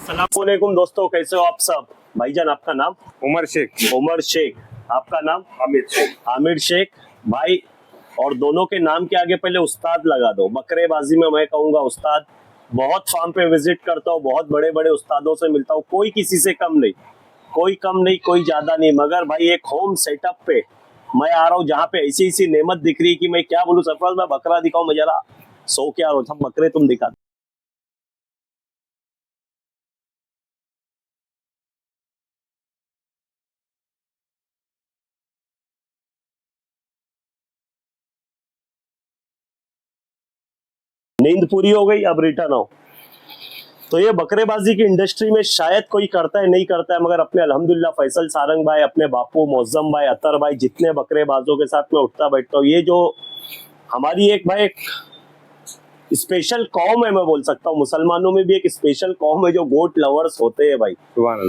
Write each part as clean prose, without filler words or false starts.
अस्सलामुअलैकुम दोस्तों, कैसे हो आप सब। भाईजान आपका नाम? उमर शेख। उमर शेख। आपका नाम? हामिद शेख। हामिद शेख भाई। और दोनों के नाम के आगे पहले उस्ताद लगा दो। बकरेबाजी में मैं कहूंगा उस्ताद। बहुत फार्म पे विजिट करता हूँ, बहुत बड़े बड़े उस्तादों से मिलता हूँ, कोई किसी से कम नहीं, कोई कम नहीं, कोई ज्यादा नहीं। मगर भाई एक होम सेटअप पे मैं आ रहा हूँ जहाँ पे ऐसी ऐसी नेमत दिख रही है कि मैं क्या बोलूँ। सरफराज मैं बकरा दिखाऊं, मैं जरा सो के आ रहा हूँ, सब बकरे तुम दिखा। नींद पूरी हो गई, अब रिटर्न आओ। तो ये बकरेबाजी की इंडस्ट्री में शायद कोई करता है नहीं करता है, मगर अपने अल्हम्दुलिल्लाह फैसल सारंग भाई, अपने बापू मौजम भाई, अतर भाई, जितने बकरेबाजों के साथ में उठता बैठता हूँ, ये जो हमारी एक भाई एक स्पेशल कौम है, मैं बोल सकता हूँ मुसलमानों में भी एक स्पेशल कौम है जो गोट लवर्स होते हैं भाई।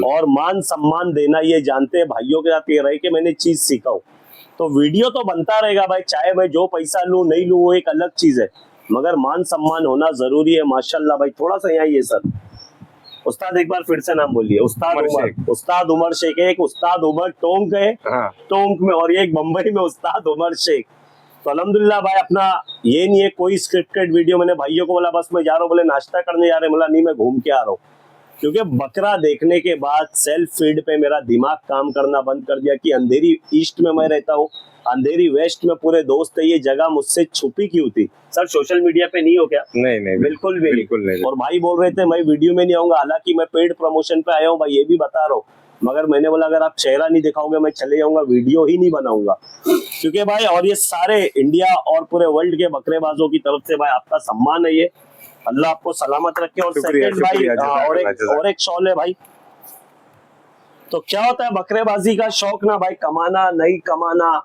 और मान सम्मान देना ये जानते हैं। भाइयों के साथ ये रहे कि मैंने चीज सीखा हूँ, तो वीडियो तो बनता रहेगा भाई, चाहे मैं जो पैसा लूं नहीं लूं वो एक अलग चीज है, मगर मान सम्मान होना जरूरी है। माशाल्लाह भाई, थोड़ा सा यहाँ ये सर उस्ताद एक बार फिर से नाम बोलिए। उस्ताद उमर, उस्ताद उमर शेख। एक उस्ताद उमर टोंक है, टोंक में, और एक बम्बई में उस्ताद उमर शेख। तो अल्हम्दुलिल्लाह भाई, अपना ये नहीं है कोई स्क्रिप्टेड वीडियो। मैंने भाइयों को बोला बस मैं जा रहा हूँ, बोले नाश्ता करने जा रहे हैं, बोला नहीं मैं घूम के आ रहा हूँ। क्योंकि बकरा देखने के बाद सेल्फ फीड पे मेरा दिमाग काम करना बंद कर दिया कि अंधेरी ईस्ट में मैं रहता हूँ, अंधेरी वेस्ट में पूरे दोस्त है, ये जगह मुझसे छुपी क्यों थी। सर सोशल मीडिया पे नहीं हो क्या? नहीं नहीं, बिल्कुल भी नहीं। और भाई बोल रहे थे मैं वीडियो में नहीं आऊंगा, हालांकि मैं पेड प्रमोशन पे आया हूँ भाई, ये भी बता रहा हूँ, मगर मैंने बोला अगर आप चेहरा नहीं दिखाओगे मैं चले जाऊंगा, वीडियो ही नहीं बनाऊंगा। क्योंकि भाई, और ये सारे इंडिया और पूरे वर्ल्ड के बकरेबाजों की तरफ से भाई आपका सम्मान है ये, अल्लाह आपको सलामत रखे। और सेकंड भाई, और एक शौल है भाई। तो क्या होता है बकरेबाजी का शौक ना भाई, कमाना नहीं कमाना,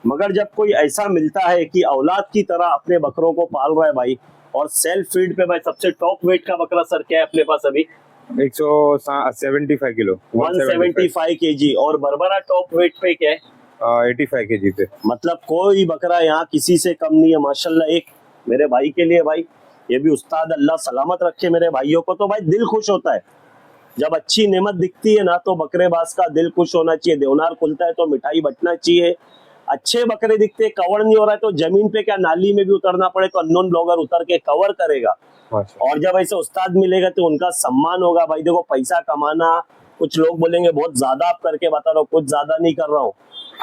मगर जब कोई ऐसा मिलता है कि औलाद की तरह अपने बकरों को पाल रहा है भाई, और सेल्फ फीड पे भाई सबसे टॉप वेट का बकरा सर क्या है अपने पास अभी? 175 किलो, 175 केजी। और बरबरा टॉप वेट पे क्या है? 85 केजी पे। मतलब कोई बकरा यहाँ किसी से कम नहीं है माशाल्लाह। एक मेरे भाई के लिए भाई, ये भी उस्ताद अल्लाह सलामत रखे मेरे भाइयों को। तो भाई दिल खुश होता है जब अच्छी नेमत दिखती है ना, तो बकरेबाज का दिल खुश होना चाहिए। देवनार खुलता है तो मिठाई बटना चाहिए। अच्छे बकरे दिखते, कवर नहीं हो रहा है तो जमीन पे क्या नाली में भी उतरना पड़े तो अननोन ब्लॉगर उतर के कवर करेगा। और जब ऐसे उस्ताद मिलेगा तो उनका सम्मान होगा भाई। देखो पैसा कमाना, कुछ लोग बोलेंगे बहुत ज्यादा आप करके बता रहा हो, कुछ ज्यादा नहीं कर रहा हूँ।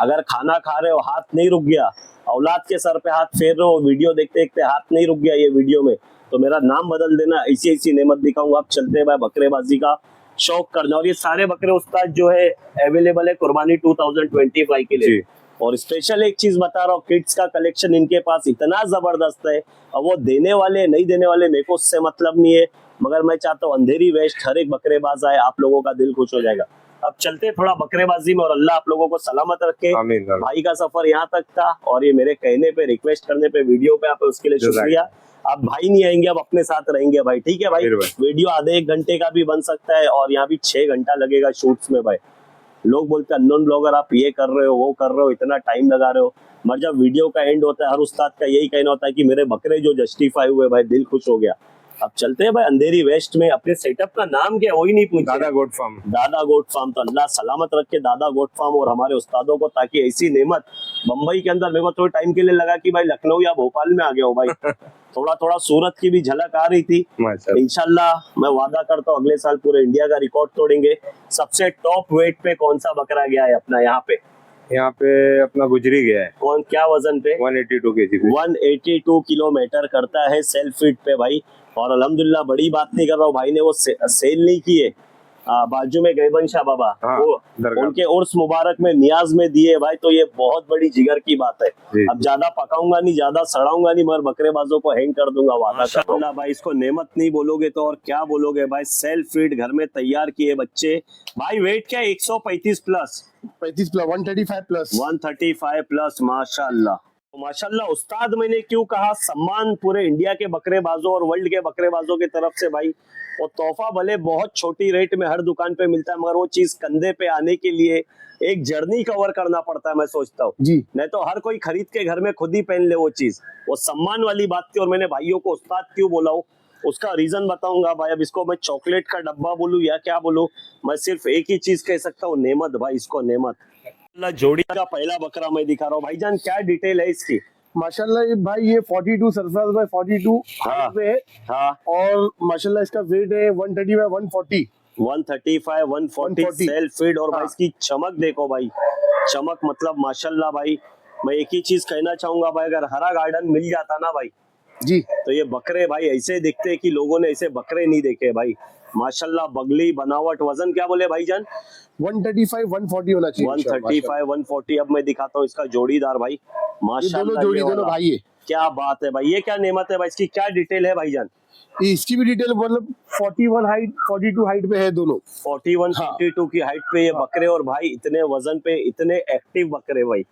अगर खाना खा रहे हो हाथ नहीं रुक गया, औलाद के सर पे हाथ फेर रहे हो, वीडियो देखते देखते हाथ नहीं रुक गया ये वीडियो में, तो मेरा नाम बदल देना। ऐसी ऐसी नेमत दिखाऊंगा। आप चलते हैं भाई बकरेबाजी का शौक करना। और ये सारे बकरे उस्ताद जो है अवेलेबल है कुर्बानी 2025 के लिए। और स्पेशल एक चीज बता रहा हूँ, किड्स का कलेक्शन इनके पास इतना जबरदस्त है। और वो देने वाले नहीं देने वाले मेरे को उससे मतलब नहीं है, मगर मैं चाहता हूँ अंधेरी वेस्ट हर एक बकरेबाज आए, आप लोगों का दिल खुश हो जाएगा। अब चलते थोड़ा बकरेबाजी में, और अल्लाह आप लोगों को सलामत रखे। भाई का सफर यहाँ तक था, और ये मेरे कहने पे, रिक्वेस्ट करने पे, वीडियो पे आप उसके लिए शुक्रिया। आप भाई नहीं आएंगे, अब अपने साथ रहेंगे भाई, ठीक है भाई। वीडियो आधे एक घंटे का भी बन सकता है, और यहाँ भी 6 घंटा लगेगा शूट्स में भाई। लोग बोलते हैं अननोन ब्लॉगर आप ये कर रहे हो वो कर रहे हो, इतना टाइम लगा रहे हो, मगर जब वीडियो का एंड होता है हर उस्ताद का यही कहना होता है कि मेरे बकरे जो जस्टिफाई हुए भाई, दिल खुश हो गया। अब चलते हैं भाई अंधेरी वेस्ट में। अपने सेटअप का नाम क्या है वही नहीं पूछा? दादा गोट फार्म। दादा गोट फार्म। तो अल्लाह सलामत रखे दादा गोट फार्म और हमारे उस्तादों को, ताकि ऐसी नेमत बम्बई के अंदर, मेरे को थोड़े टाइम के लिए लगा कि भाई लखनऊ या भोपाल में आ गया हो भाई। थोड़ा थोड़ा सूरत की भी झलक आ रही थी। इंशाल्लाह मैं वादा करता हूँ अगले साल पूरे इंडिया का रिकॉर्ड तोड़ेंगे। सबसे टॉप वेट पे कौन सा बकरा गया है अपना यहाँ पे? यहाँ पे अपना गुजरी गया है। कौन, क्या वजन पे? 182 केजी। 182 किलोमीटर करता है सेल्फ फीड पे भाई। और अल्हम्दुलिल्लाह बड़ी बात नहीं कर रहा हूँ भाई ने वो सेल नहीं की है। बाजू में गैबन शाह बाबा, वो उनके उर्स मुबारक में नियाज में दिए भाई, तो ये बहुत बड़ी जिगर की बात है। अब ज्यादा पकाऊंगा नहीं, ज्यादा सड़ाऊंगा नहीं, मगर बकरेबाजों को हैंग कर दूंगा, वादा करता भाई। इसको नेमत नहीं बोलोगे तो और क्या बोलोगे भाई। सेल्फ फीड घर में तैयार किए बच्चे भाई। वेट क्या है? 135 प्लस, 135 प्लस, 135 प्लस। माशाल्लाह माशाल्लाह। उस्ताद मैंने क्यों कहा, सम्मान पूरे इंडिया के बकरेबाजों और वर्ल्ड के बकरेबाजों की तरफ से भाई। और तोहफा भले बहुत छोटी रेट में हर दुकान पे मिलता है, मगर वो चीज कंधे पे आने के लिए एक जर्नी कवर करना पड़ता है, मैं सोचता हूँ जी। नहीं तो हर कोई खरीद के घर में खुद ही पहन ले वो चीज, वो सम्मान वाली बात थी। और मैंने भाइयों को उस्ताद क्यों बोला हूँ, उसका रीजन बताऊंगा भाई। अब इसको मैं चॉकलेट का डब्बा बोलूं या क्या बोलूं, मैं सिर्फ एक ही चीज कह सकता हूँ, नेमत भाई, इसको नेमत। अल्लाह, जोड़ी का पहला बकरा मैं दिखा रहा हूँ भाईजान, क्या डिटेल है इसकी? माशाल्लाह ये भाई ये 42 सरफराज बाय 42 हाँ। पे है। हाँ, और माशाल्लाह इसका वेट है 130 बाय 140। 135 140 140 self feed. और भाई हाँ। इसकी चमक देखो भाई, चमक मतलब माशाल्लाह भाई। मैं एक ही चीज कहना चाहूंगा भाई, अगर हरा गार्डन मिल जाता ना भाई, जी तो ये बकरे भाई ऐसे दिखते कि लोगों ने ऐसे बकरे नहीं देखे भाई। माशाल्लाह, बगली, बनावट, वजन क्या बोले भाईजान? 135 140 होना चाहिए। 135 140। अब मैं दिखाता हूँ इसका जोड़ीदार भाई, ये माशाल्लाह। दोनों जोड़ी ये दोनों वाला, भाई है। क्या बात है भाई, ये क्या नेमत है भाई, इसकी क्या डिटेल है भाईजान? इसकी भी डिटेल मतलब 41 हाइट 42 हाइट पे है दोनों। 41 हाँ। 42 की हाइट पे ये बकरे, और भाई इतने वजन पे इतने एक्टिव बकरे भाई।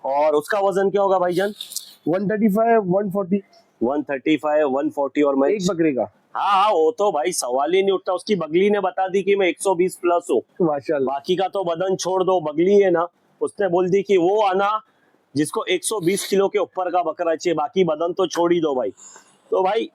और उसका वजन क्या होगा भाईजान? 135 140 135 140। और मैं एक बकरे का। हाँ हाँ, वो तो भाई सवाल ही नहीं उठता। उसकी बगली ने बता दी कि मैं 120 प्लस हूँ। माशाल्लाह। बाकी का तो बदन छोड़ दो, बगली है ना, उसने बोल दी कि वो आना जिसको 120 किलो के ऊपर का बकरा चाहिए, बाकी बदन तो छोड़ ही दो भाई। तो भाई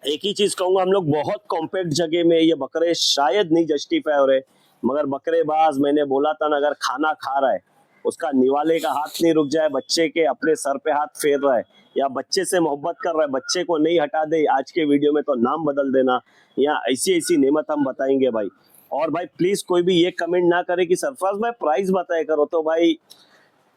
एक ही चीज कहूंगा, हम लोग बहुत कॉम्पैक्ट जगह में ये बकरे शायद नहीं जस्टिफाई हो रहे, मगर बकरेबाज, मैंने बोला था ना, अगर खाना खा रहा है, उसका निवाले का हाथ नहीं रुक जाए, बच्चे के अपने सर पे हाथ फेर रहा है, या बच्चे से मोहब्बत कर रहा है, बच्चे को नहीं हटा दे आज के वीडियो में, तो नाम बदल देना, या ऐसी ऐसी नेमत हम बताएंगे भाई। और भाई प्लीज कोई भी ये कमेंट ना करे कि सरफराज भाई प्राइस बताया करो। तो भाई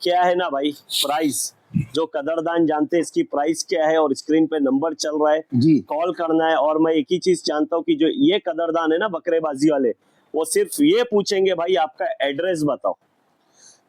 क्या है ना भाई, प्राइस जो कदरदान जानते हैं इसकी प्राइस क्या है, और स्क्रीन पे नंबर चल रहा है, जी कॉल करना है। और मैं एक ही चीज जानता हूँ कि जो ये कदरदान है ना बकरेबाजी वाले, वो सिर्फ ये पूछेंगे भाई आपका एड्रेस बताओ।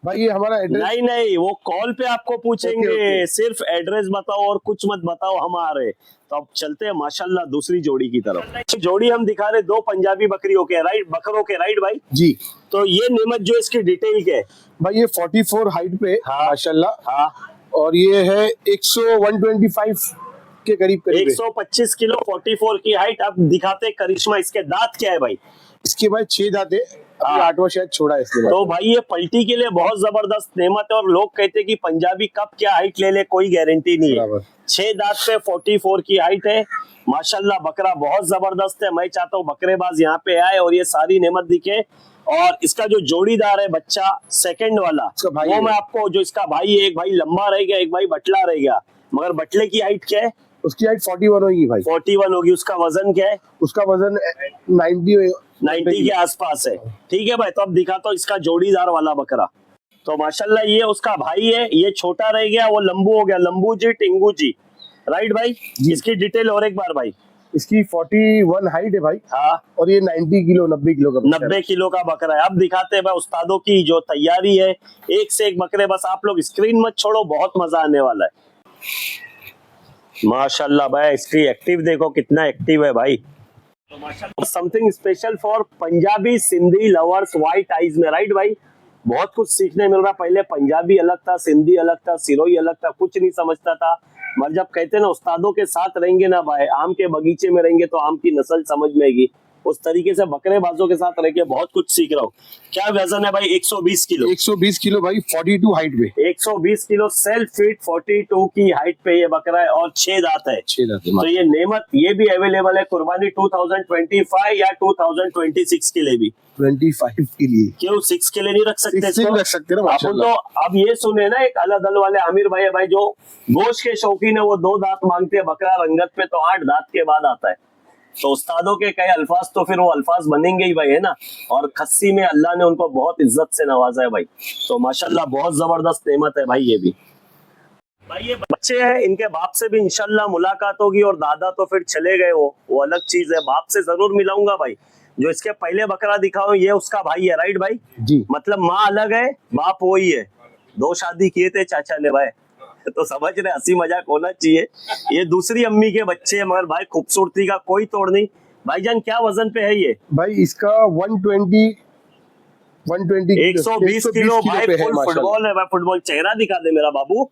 भाई ये हमारा एड्रेस। नहीं नहीं, वो कॉल पे आपको पूछेंगे। ओके। सिर्फ एड्रेस बताओ और कुछ मत बताओ हमारे। तो अब चलते हैं माशाल्लाह दूसरी जोड़ी की तरफ। जोड़ी हम दिखा रहे दो पंजाबी बकरियों के, राइट, बकरों के, राइट भाई? जी तो ये नेमत जो इसकी डिटेल के, भाई ये 44 हाइट पे हाँ। माशाल्लाह। हाँ, और ये है 125 के करीब करीब है। 125 किलो, 44 की हाइट। अब दिखाते करिश्मा, इसके दांत क्या है भाई? इसके भाई 6 दांत है, अभी हाँ। 8वां शायद छोड़ा है इसने। तो भाई ये पलटी के लिए बहुत जबरदस्त नेमत है, और लोग कहते हैं कि पंजाबी कब क्या हाइट ले ले, कोई गारंटी नहीं है। बराबर। 6 दांत पे 44 की हाइट है माशाल्लाह। बकरा बहुत जबरदस्त है। मैं चाहता हूँ बकरेबाज यहाँ पे आए और ये सारी नेमत दिखे। और इसका जो जोड़ीदार है बच्चा सेकंड वाला, इसका भाई वो है। मैं आपको, जो इसका भाई है, एक भाई लंबा रह गया, एक भाई बटला रह गया, मगर बटले की हाइट क्या है? उसकी हाइट 41 होगी भाई। 41 होगी। उसका वजन क्या है? उसका वजन 90 के आसपास है। ठीक है भाई, तो अब दिखाता हूँ इसका जोड़ीदार वाला बकरा। तो माशाल्लाह ये उसका भाई है, ये छोटा रह गया, वो लंबू हो गया, लंबू जी टिंगू जी, राइट भाई? इसकी डिटेल और एक बार भाई। इसकी 41 हाइट है भाई। हाँ, और ये 90 किलो 90 किलो का बच्चा है। 90 किलो का बकरा है। अब दिखाते हैं भाई उस्तादों की जो तैयारी है, एक से एक बकरे, बस आप लोग स्क्रीन मत छोड़ो, बहुत मजा आने वाला है। माशाल्लाह भाई, इसकी एक्टिव देखो कितना एक्टिव है भाई। तो माशाल्लाह something special for Punjabi Sindhi lovers white eyes में, राइट भाई? बहुत कुछ सीखने मिल रहा। पहले पंजाबी अलग था, सिंधी अलग था, सिरोही अलग था, कुछ नहीं समझता था, मगर जब कहते हैं ना उस्तादों के साथ रहेंगे ना भाई, आम के बगीचे में रहेंगे तो आम की नस्ल समझ में आएगी। उस तरीके से बकरेबाजों के साथ रह के बहुत कुछ सीख रहा हूँ। क्या वजन है भाई? 120 किलो। 120 किलो भाई, 42 हाइट पे। 120 किलो सेल्फ फिट, 42 की हाइट पे ये बकरा है, और 6 दांत है। 6 दांत है। तो ये नेमत ये भी अवेलेबल है कुर्बानी 2025 या 2026 के लिए भी। 25 के लिए क्यों 6 के लिए नहीं रख सकते 6 इसको? रख सकते हैं ना अपन माशाल्लाह। तो अब ये सुने ना, एक अला दल वाले आमिर भाई है भाई, जो गोश्त के शौकीन है, वो 2 दांत मांगते हैं, बकरा रंगत पे तो 8 दांत के बाद आता है। तो उस्तादों के कई अल्फाज तो फिर वो अल्फाज बनेंगे ही भाई, है ना? और खस्सी में अल्लाह ने उनको बहुत इज्जत से नवाजा है भाई। तो माशाल्लाह बहुत जबरदस्त नेमत है भाई ये भी। भाई ये बच्चे हैं, इनके बाप से भी इंशाल्लाह मुलाकात होगी, और दादा तो फिर चले गए, वो अलग चीज है। बाप से जरूर मिलाऊंगा भाई। जो इसके पहले बकरा दिखाओ, ये उसका भाई है, राइट भाई? जी मतलब माँ अलग है, बाप वही है। 2 शादी किए थे चाचा ने भाई, तो समझ रहे, हंसी मजाक होना चाहिए। ये दूसरी अम्मी के बच्चे हैं, मगर भाई खूबसूरती का कोई तोड़ नहीं। भाईजान क्या वजन पे है ये? भाई इसका 120 120 किलो भाई, पे है फुल माशाल्लाह। फुटबॉल है भाई, फुटबॉल। चेहरा दिखा दे मेरा बाबू, ये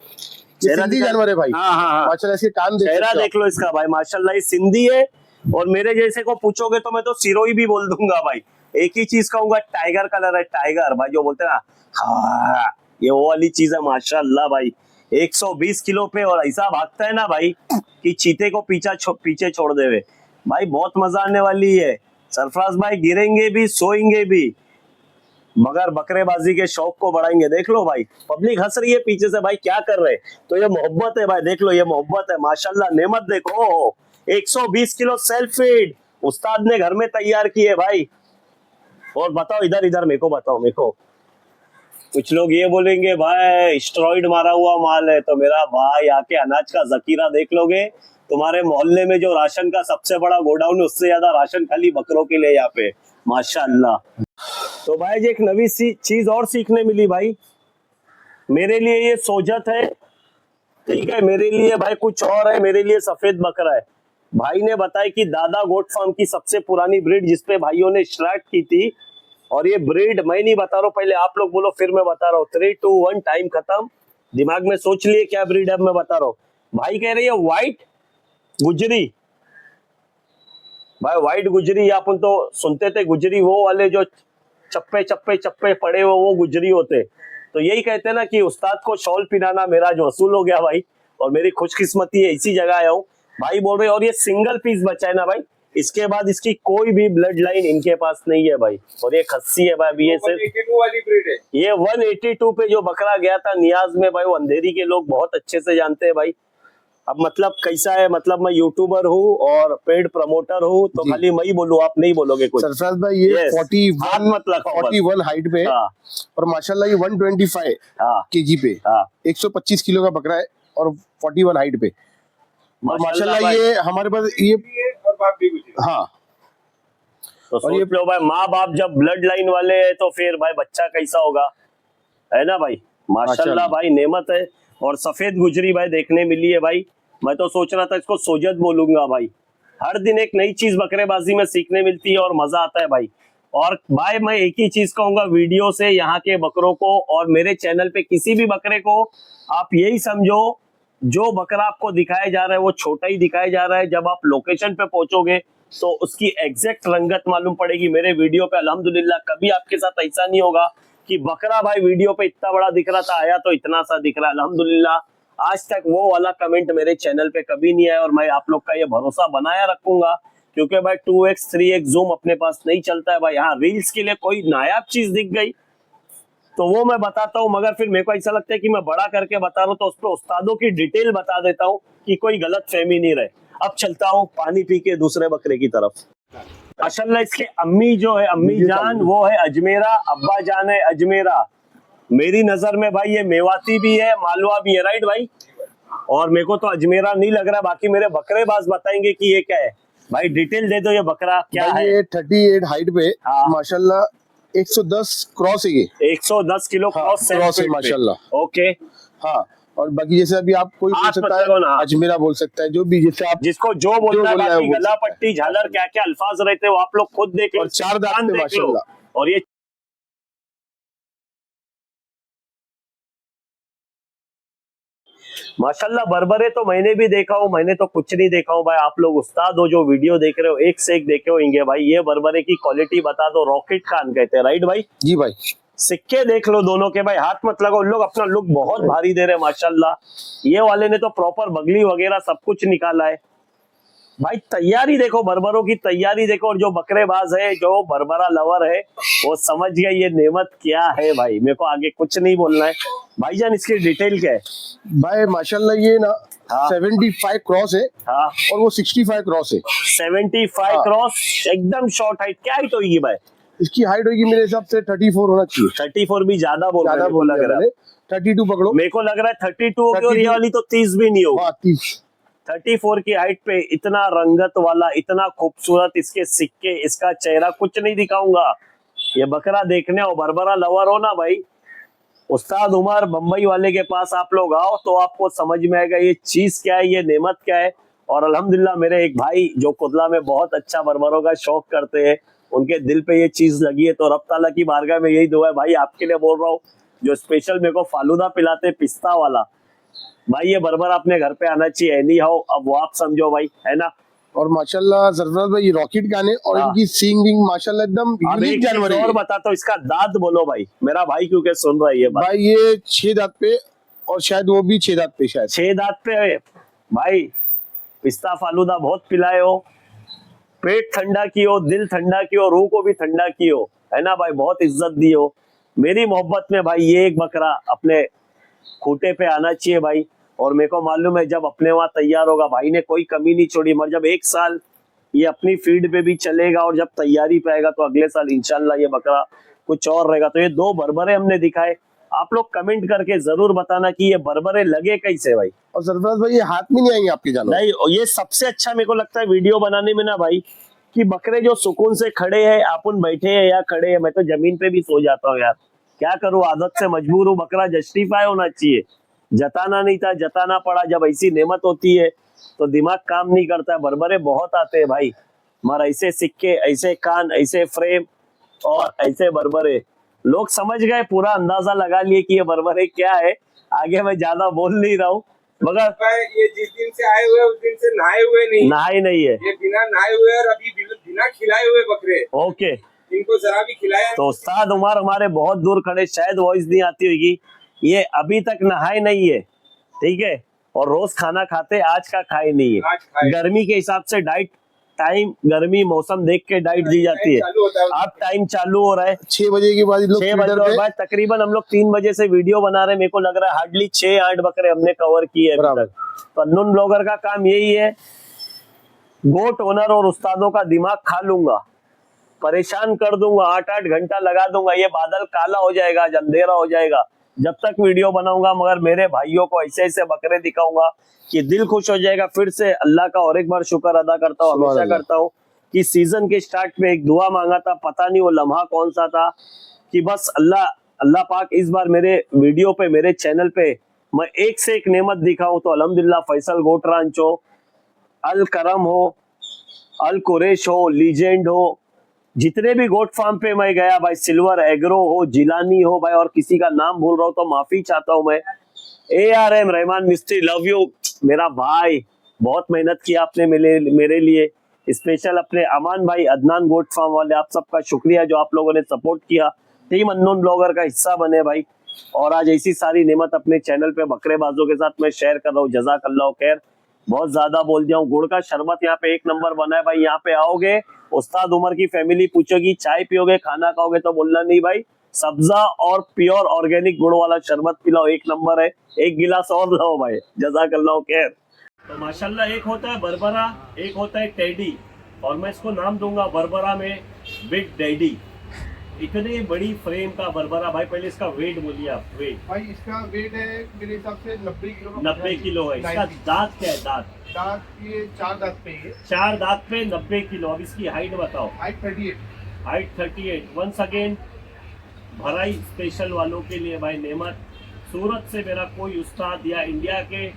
चेहरा सिंधी दिखा। जानवर है भाई। हाँ हाँ हाँ, माशाल्लाह इसके कान देख चेहरा सकते हो देख लो इसका भाई, माशाल्लाह ये सिंधी है। और मेरे जैसे को पूछोगे तो मैं तो सिरोही भी बोल दूंगा भाई। एक ही चीज कहूंगा, टाइगर कलर है, टाइगर भाई, जो बोलते हैं ना, हाँ, ये वो वाली चीज है माशाल्लाह भाई। 120 किलो पे और ऐसा भागता है ना भाई कि चीते को पीछे छोड़ देवे भाई। बहुत मजा आने वाली है। सरफराज भाई गिरेंगे भी सोएंगे भी मगर बकरेबाजी के शौक को बढ़ाएंगे। देख लो भाई पब्लिक हंस रही है पीछे से भाई, क्या कर रहे हैं? तो ये मोहब्बत है भाई, देख लो ये मोहब्बत है माशाल्लाह। नेमत देखो 120 किलो सेल्फ फीड उस्ताद ने घर में तैयार की है भाई। और बताओ इधर इधर मेरे को बताओ, मेरे को कुछ लोग ये बोलेंगे भाई स्टेरॉइड मारा हुआ माल है, तो मेरा भाई आके अनाज का जखीरा देख लोगे। तुम्हारे मोहल्ले में जो राशन का सबसे बड़ा गोडाउन है उससे ज्यादा राशन खाली बकरों के लिए यहाँ पे माशाल्लाह। तो भाई जी एक नवी चीज और सीखने मिली भाई। मेरे लिए ये सोजत है, ठीक है, मेरे लिए भाई कुछ और है, मेरे लिए सफेद बकरा है। भाई ने बताया कि दादा गोट फार्म की सबसे पुरानी ब्रीड जिसपे भाइयों ने स्टार्ट की थी, और ये ब्रीड मैं नहीं बता रहा हूँ, पहले आप लोग बोलो फिर मैं बता रहा हूँ। 3, 2, 1 टाइम खत्म। दिमाग में सोच लिए क्या ब्रीड है, मैं बता रहा हूँ। भाई कह रही है व्हाइट गुजरी। भाई व्हाइट गुजरी अपन तो सुनते थे, गुजरी वो वाले जो चप्पे चप्पे चप्पे पड़े हुए वो गुजरी होते। तो यही कहते हैं ना कि उस्ताद को शॉल पिनाना मेरा जो वसूल हो गया भाई, और मेरी खुशकिस्मती है इसी जगह आया हूँ। भाई बोल रहे और ये सिंगल पीस बचा है ना भाई, इसके बाद इसकी कोई भी ब्लड लाइन इनके पास नहीं है भाई। और ये खस्सी है भाई, अभी ये सिर्फ 182 वाली ब्रीड है। ये 182 पे जो बकरा गया था नियाज में भाई, वो अंधेरी के लोग बहुत अच्छे से जानते हैं भाई। अब मतलब कैसा है, मतलब मैं यूट्यूबर हूँ और पेड प्रमोटर हूँ, तो जी। खाली मैं ही बोलूँ, आप नहीं बोलोगे कुछ। सरफराज भाई ये Yes. 41 हाथ मत लगाओ बस। 41 हाइट पे है, हाँ और माशाल्लाह ये 125 हाँ केजी पे, हाँ 125 किलो का बकरा है और 41 हाइट पे। और माशाल्लाह भाई। ये हमारे पास ये और बाप भी गुजरी। हाँ तो और ये सोच लो भाई, माँ बाप जब ब्लड लाइन वाले हैं तो फिर भाई बच्चा कैसा होगा, है ना भाई। माशाल्लाह भाई नेमत है। और सफेद गुजरी भाई देखने मिली है भाई। मैं तो सोच रहा था इसको सोजत बोलूंगा भाई। हर दिन एक नई चीज बकरेबाजी में सीखने मिलती है और मजा आता है भाई। और भाई मैं एक ही चीज कहूंगा वीडियो से, यहाँ के बकरों को और मेरे चैनल पे किसी भी बकरे को आप यही समझो, जो बकरा आपको दिखाया जा रहा है वो छोटा ही दिखाया जा रहा है। जब आप लोकेशन पे पहुंचोगे तो उसकी एग्जैक्ट रंगत मालूम पड़ेगी। मेरे वीडियो पे अल्हम्दुलिल्लाह कभी आपके साथ ऐसा नहीं होगा कि बकरा भाई वीडियो पे इतना बड़ा दिख रहा था, आया तो इतना सा दिख रहा है। अल्हम्दुलिल्लाह आज तक वो वाला कमेंट मेरे चैनल पे कभी नहीं आया, और मैं आप लोग का ये भरोसा बनाया रखूंगा, क्योंकि भाई 2x 3x जूम अपने पास नहीं चलता है भाई। हाँ रील्स के लिए कोई नायाब चीज दिख गई तो वो मैं बताता हूँ, मगर फिर मेरे को ऐसा लगता है कि मैं बड़ा करके बता रहा हूँ तो उस पर उस्तादों की डिटेल बता देता हूँ कि कोई गलत फहमी नहीं रहे। अब चलता हूँ पानी पी के दूसरे बकरे की तरफ। माशाल्लाह इसके अम्मी जो है, अम्मी जान वो है अजमेरा, अब्बा जान है अजमेरा। मेरी नजर में भाई ये मेवाती भी है, मालवा भी है, राइट भाई। और मेरे को तो अजमेरा नहीं लग रहा, बाकी मेरे बकरेबाज बताएंगे कि ये क्या है। भाई डिटेल दे दो, ये बकरा क्या भाई है। ये 38 हाइट पे हाँ। माशाल्लाह 110 क्रॉस है ये। 110 किलो हाँ, क्रॉस क्रॉस है माशाल्लाह। ओके। हाँ और बाकी जैसे अभी आप कोई बोल हाथ सकता मत लगाओ ना। है, अजमेरा बोल सकता है, जो भी जैसे आप जिसको जो बोलना है, बोलना है बाकी वो गला बोल सकता है। पट्टी झालर क्या क्या अल्फाज रहते हो आप लोग खुद देख लो। और 4 दांत कान पे देख लो। माशाल्लाह। और ये माशाल्लाह बरबरे तो मैंने भी देखा हूँ, मैंने तो कुछ नहीं देखा हूँ भाई। आप लोग उस्ताद हो जो वीडियो देख रहे हो, एक से एक देखे होंगे भाई। ये बरबरे की क्वालिटी बता दो, रॉकेट खान कहते हैं, राइट भाई। जी भाई सिक्के देख लो दोनों के भाई, हाथ मत लगाओ। लोग अपना लुक बहुत भारी दे रहे हैं माशाल्लाह। ये वाले ने तो प्रॉपर बगली वगैरह सब कुछ निकाला है भाई। तैयारी देखो, बरबरों की तैयारी देखो। और जो बकरेबाज है, जो बरबरा लवर है, वो समझ गया ये नेमत क्या है भाई। मेरे को आगे कुछ नहीं बोलना है भाईजान। इसकी डिटेल क्या है भाई माशाल्लाह ये ना हाँ। 75 क्रॉस है हाँ और वो 65 क्रॉस है। 75 हाँ। क्रॉस, एकदम शॉर्ट हाइट। क्या हाइट होगी भाई? इसकी हाइट होगी मेरे हिसाब से 34 होना चाहिए। 34 भी ज्यादा बोल रहे ज्यादा हैं, बोल लग रहा रहा है। है, 32 पकड़ो। मेरे को लग रहा है 32 होगी, और ये 32 वाली तो 30 भी नहीं होगी। हाँ 30। 34 की हाइट पे इतना रंगत वाला, इतना खूबसूरत इसके सिक्के, इसका चेहरा कुछ नहीं दिखाऊंगा। ये बकरा देखने हो, बरबरा लवर हो ना भाई, उस्ताद उमर बम्बई वाले के पास आप लोग आओ तो आपको समझ में आएगा ये चीज क्या है, ये नेमत क्या है। और अल्हम्दुलिल्लाह मेरे एक भाई जो कुदला में बहुत अच्छा बरबरों का शौक करते हैं, उनके दिल पे ये चीज लगी है। तो रब ताला की बारगाह में यही दुआ है भाई, आपके लिए बोल रहा हूँ, जो स्पेशल मेरे को फालूदा पिलाते पिस्ता वाला भाई, ये बरबर अपने घर पे आना चाहिए। नहीं हो अब वो आप समझो भाई, है ना। और माशाल्लाह सरफराज भाई ये रॉकेट गाने और हाँ। इनकी सींग विंग माशाल्लाह एकदम अब यूनिक एक जानवर चीज है। और बताता हूँ, इसका दांत बोलो भाई, मेरा भाई क्योंकि सुन रहा है ये बात। भाई ये 6 दांत पे और शायद वो भी 6 दांत पे शायद। 6 दांत पे है भाई। पिस्ता फालूदा बहुत पिलाए हो, पेट ठंडा की हो, दिल ठंडा की हो, रूह को भी ठंडा की हो, है ना भाई। बहुत इज्जत दी हो मेरी मोहब्बत में भाई। ये एक बकरा अपने खूंटे पे आना चाहिए भाई। और मेरे को मालूम है जब अपने वहां तैयार होगा, भाई ने कोई कमी नहीं छोड़ी। मगर जब 1 साल ये अपनी फील्ड पे भी चलेगा और जब तैयारी पे आएगा तो अगले साल इंशाल्लाह ये बकरा कुछ और रहेगा। तो ये 2 बरबरे हमने दिखाए। आप लोग कमेंट करके जरूर बताना कि ये बरबरे लगे कैसे भाई। और सरफराज भाई ये हाथ में नहीं आएंगे आपके जानवर। नहीं, और ये सबसे अच्छा मेरे को लगता है वीडियो बनाने में ना भाई, कि बकरे जो सुकून से खड़े हैं, अपन बैठे हैं या खड़े हैं। मैं तो जमीन पे भी सो जाता हूँ यार, क्या करूँ, आदत से मजबूर हूँ। बकरा जस्टिफाई होना चाहिए, जताना नहीं था, जताना पड़ा। जब ऐसी नेमत होती है तो दिमाग काम नहीं करता है। बरबरे बहुत आते हैं भाई, मगर ऐसे सिक्के, ऐसे कान, ऐसे फ्रेम और ऐसे बरबरे। लोग समझ गए, पूरा अंदाजा लगा लिए कि ये बरबरे क्या है। आगे मैं ज्यादा बोल नहीं रहा हूँ, मगर भाई ये जिस दिन से आए हुए उस दिन से नहाए हुए नहीं। नहाई नहीं है ये बिना नहाए हुए और अभी बिना खिलाए हुए बकरे, ओके। इनको जरा भी खिलाया तो उस्ताद उमर हमारे बहुत दूर खड़े, शायद वॉइस नहीं आती होगी। ये अभी तक नहाए नहीं है, ठीक है। और रोज खाना खाते, आज का खाए नहीं आज खाए। है। गर्मी के हिसाब से डाइट टाइम, गर्मी मौसम देख के डाइट दी जाती है। चालू होता है। अब टाइम चालू हो रहा है 6 बजे के बाद ये लोग 6 फीडर बजे और पे। बाद तकरीबन हम लोग 3 बजे से वीडियो बना रहे हैं। मेरे को लग रहा है हार्डली 6-8 बकरे हमने कवर किए अभी बराबर। तक। तो अननोन ब्लॉगर का काम यही है, गोट ओनर और उस्तादों का दिमाग खा लूंगा, परेशान कर दूंगा, 8-8 घंटा लगा दूंगा। ये बादल काला हो जाएगा, अंधेरा हो जाएगा जब तक वीडियो बनाऊंगा। मगर मेरे भाइयों को ऐसे ऐसे बकरे दिखाऊंगा कि दिल खुश हो जाएगा। फिर से अल्लाह का और एक बार शुक्र अदा करता हूँ, हमेशा करता हूँ कि सीजन के स्टार्ट में एक दुआ मांगा था, पता नहीं वो लम्हा कौन सा था, कि बस अल्लाह पाक इस बार मेरे वीडियो पे, मेरे चैनल पे मैं एक से एक नेमत दिखाऊं। तो अल्हम्दुलिल्लाह फैसल गोट रांच हो, अल करम हो, अल कुरैश हो, लीजेंड हो, जितने भी गोट फार्म पे मैं गया भाई, सिल्वर एग्रो हो, जिलानी हो भाई, और किसी का नाम भूल रहा हूँ तो माफी चाहता हूँ मैं। ARM रहमान मिस्त्री, लव यू मेरा भाई, बहुत मेहनत किया आपने मेरे लिए। स्पेशल अपने अमान भाई, अदनान गोट फार्म वाले, आप सबका शुक्रिया जो आप लोगों ने सपोर्ट किया। टीम अननोन ब्लॉगर का हिस्सा बने भाई। और आज ऐसी सारी नेमत अपने चैनल पे बकरेबाजों के साथ मैं शेयर कर रहा हूँ। जज़ाकल्लाह खैर, बहुत ज्यादा बोल दिया हूँ। गुड़ का शरबत यहाँ पे 1 नंबर बना है भाई। यहाँ पे आओगे, उस्ताद उमर की फैमिली पूछोगी चाय पियोगे, खाना खाओगे, तो बोलना नहीं भाई, सब्जा और प्योर ऑर्गेनिक गुड़ वाला शरबत पिलाओ, 1 नंबर है। 1 गिलास और लाओ भाई, जज़ाकल्लाह खैर। तो माशाल्लाह एक होता है बरबरा, एक होता है टेडी, और मैं इसको नाम दूंगा बरबरा में बिग डैडी। इतने बड़ी फ्रेम का बरबरा भाई, पहले इसका वेट बोलिए आप। वेट भाई इसका वेट है मेरे हिसाब से 90 किलो का। 90 किलो है। इसका 90 दांत क्या है? दांत ये 4 दांत पे है। 4 दांत पे 90 किलो। अब इसकी हाइट बताओ। हाइट 38। हाइट 38। वंस अगेन भराई स्पेशल वालों के लिए भाई नेमत। सूरत से मेरा कोई उस्ताद या इंडिया के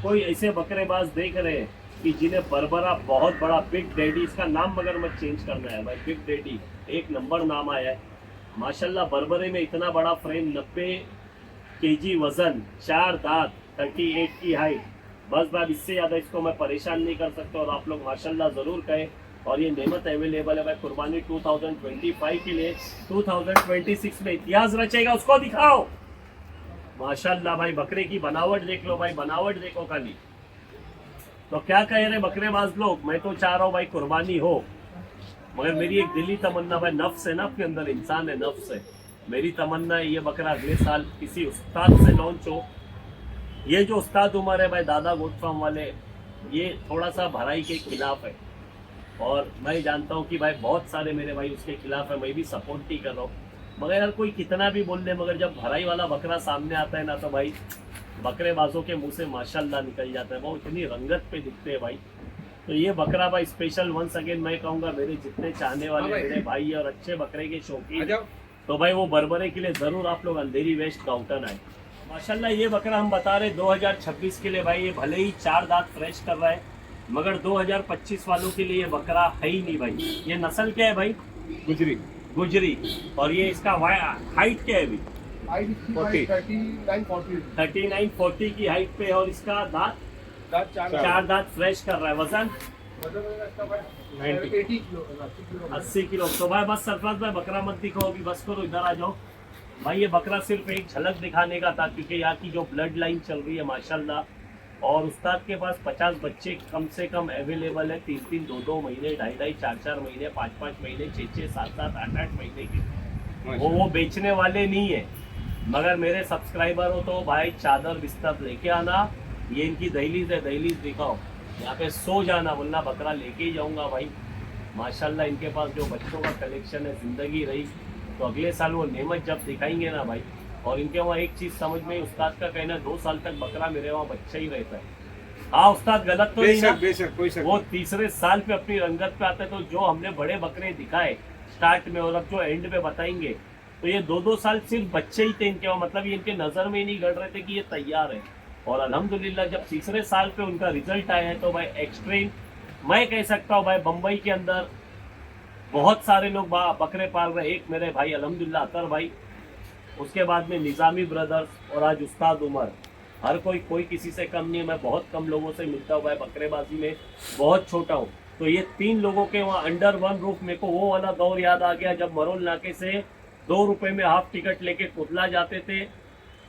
कोई ऐसे बकरेबाज देख रहे हैं कि जिन्हें बरबरा बहुत बड़ा, बिग डैडी, इसका नाम मगर मत चेंज करना है भाई, बिग डैडी 1 नंबर नाम आया है माशाल्लाह। बरबरे में इतना बड़ा फ्रेम, 90 केजी वजन, 4 दांत, 38 की हाइट, बस बात, इससे ज़्यादा इसको मैं परेशान नहीं कर सकता। और आप लोग माशाल्लाह ज़रूर कहें। और ये नेमत अवेलेबल है भाई कुर्बानी 2025 के लिए। 2026 में इतिहास रचेगा, उसको दिखाओ। माशाल्लाह भाई, बकरे की बनावट देख लो भाई, बनावट देखो खाली। तो क्या कह रहे बकरेबाज लोग, मैं तो चाह रहा हूँ भाई कुर्बानी हो, मगर मेरी एक दिली तमन्ना भाई, नफ्स है ना अपने अंदर, इंसान है, नफ्स है। मेरी तमन्ना है ये बकरा अगले साल किसी उस्ताद से लॉन्च हो। ये जो उस्ताद उमर है भाई, दादा गोट फार्म वाले, ये थोड़ा सा भराई के खिलाफ है। और मैं जानता हूँ कि भाई बहुत सारे मेरे भाई उसके खिलाफ है, मैं भी सपोर्ट नहीं कर रहा हूँ। मगर यार कोई कितना भी बोल ले, मगर जब भराई वाला बकरा सामने आता है ना, तो भाई बकरेबाजों के मुंह से माशाल्लाह निकल जाता है। वो इतनी रंगत पे दिखते हैं भाई। तो ये बकरा भाई स्पेशल, वंस अगेन मैं कहूँगा, मेरे जितने चाहने वाले मेरे भाई और अच्छे बकरे के शौकीन, तो भाई वो बरबरे के लिए ज़रूर आप लोग अंधेरी वेस्ट गाउटन आए। माशाल्लाह ये बकरा हम बता रहे 2026 के लिए भाई। ये भले ही 4 दांत फ्रेश कर रहा है, मगर 2025 वालों के लिए ये बकरा है ही नहीं भाई। ये नस्ल क्या है भाई? गुजरी। और ये इसका हाइट क्या है अभी? हाइट इसकी भाई 39-40 की हाइट पे है। और इसका दांत 4 दांत फ्रेश कर रहा है। वजन 80 किलो 80 किलो। 80 किलो। तो भाई बस सरफराज भाई बकरा मत दिखाओ अभी, बस करो, इधर आ जाओ। भाई ये बकरा सिर्फ एक झलक दिखाने का था, क्योंकि यहाँ की जो ब्लड लाइन चल रही है माशाल्लाह, और उस्ताद के पास 50 बच्चे कम से कम अवेलेबल है, 3-3, 2-2 महीने, 2.5-2.5, 4-4 महीने, 5-5 महीने, 6-6, 7-7, 8-8 महीने के। वो बेचने वाले नहीं है, मगर मेरे सब्सक्राइबर हो तो भाई चादर बिस्तर लेके आना, ये इनकी दहलीज है, दहलीज दिखाओ, यहाँ पे सो जाना, वरना बकरा लेके ही जाऊँगा भाई। माशाल्लाह इनके पास जो बच्चों का कलेक्शन है, ज़िंदगी रही तो अगले साल वो नेमत जब दिखाएंगे ना भाई। और इनके वहाँ एक चीज़ समझ में, उस्ताद का कहना 2 साल तक बकरा मेरे वहाँ बच्चा ही रहता है। हाँ उस्ताद गलत तो नहीं ना, बेशक कोई शक वो तीसरे साल पे अपनी रंगत पे आते हैं। तो जो हमने बड़े बकरे दिखाए स्टार्ट में और अब जो एंड पे बताएंगे, तो ये 2-2 साल सिर्फ बच्चे ही थे इनके वहाँ, मतलब ये इनके नज़र में ही नहीं गड़ रहे थे कि ये तैयार है। और अल्हम्दुलिल्लाह जब तीसरे साल पे उनका रिजल्ट आया है तो भाई एक्सट्रीम, मैं कह सकता हूँ भाई बम्बई के अंदर बहुत सारे लोग बकरे पाल रहे। एक मेरे भाई अल्हम्दुलिल्लाह अतर भाई, उसके बाद में निज़ामी ब्रदर्स, और आज उस्ताद उमर, हर कोई किसी से कम नहीं है। मैं बहुत कम लोगों से मिलता हूँ भाई, बकरेबाजी में बहुत छोटा हूँ। तो ये 3 लोगों के वहाँ अंडर वन रूफ, मेरे को वो वाला दौर याद आ गया जब मरोल नाके से 2 रुपए में हाफ टिकट लेके कुतला जाते थे।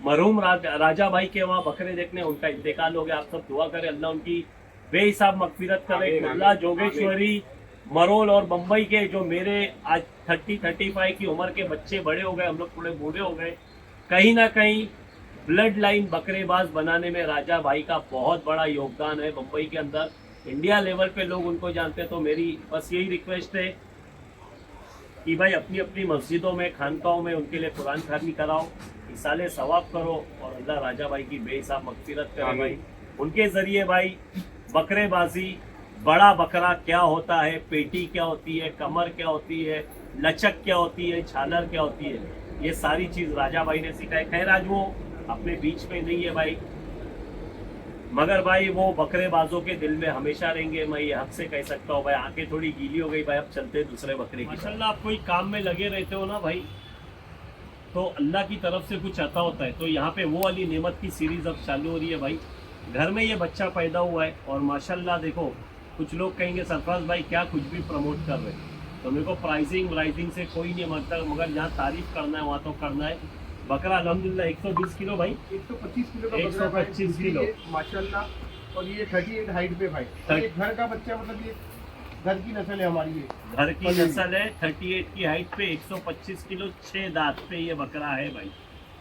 मरहूम राजा भाई के वहाँ बकरे देखने, उनका इंतकाल हो गया। आप सब दुआ करें अल्लाह उनकी बेहिसाब मगफिरत करे। कुतला, जोगेश्वरी, मरोल और बम्बई के जो मेरे आज 30-35 की उम्र के बच्चे बड़े हो गए, हम लोग थोड़े बूढ़े हो गए, कहीं ना कहीं ब्लड लाइन बकरेबाज बनाने में राजा भाई का बहुत बड़ा योगदान है बम्बई के अंदर। इंडिया लेवल पे लोग उनको जानते हैं। तो मेरी बस यही रिक्वेस्ट है कि भाई अपनी अपनी मस्जिदों में, खानकाहों में उनके लिए कुरान खानी कराओ, इसाले सवाब करो, और अल्लाह राजा भाई की बेहिसाब मगफिरत करे भाई। उनके ज़रिए भाई बकरेबाजी, बड़ा बकरा क्या होता है, पेटी क्या होती है, कमर क्या होती है, लचक क्या होती है, झालर क्या होती है, ये सारी चीज़ राजा भाई ने सिखाई। खैर आज वो अपने बीच में नहीं है भाई, मगर भाई वो बकरेबाजों के दिल में हमेशा रहेंगे। मैं ये हक से कह सकता हूँ भाई। आंखें थोड़ी गीली हो गई भाई, अब चलते हैं दूसरे बकरे की। माशाल्लाह आप कोई काम में लगे रहते हो ना भाई, तो अल्लाह की तरफ से कुछ आता होता है। तो यहाँ पे वो वाली नेमत की सीरीज अब चालू हो रही है भाई। घर में ये बच्चा पैदा हुआ है, और माशाल्लाह देखो, कुछ लोग कहेंगे सरफराज भाई क्या कुछ भी प्रमोट कर रहे हैं, तो मेरे को प्राइसिंग से कोई नहीं मांगता, मगर जहाँ तारीफ करना है वहाँ तो करना है। बकरा अल्हम्दुलिल्लाह 120 किलो भाई, 125 किलो का 125 किलो माशाल्लाह। और ये 38 हाइट पे भाई, और ये घर का बच्चा, मतलब ये घर की नस्ल है हमारी, ये घर की नस्ल है। 38 की हाइट पे 125 किलो 6 दांत पे ये बकरा है भाई।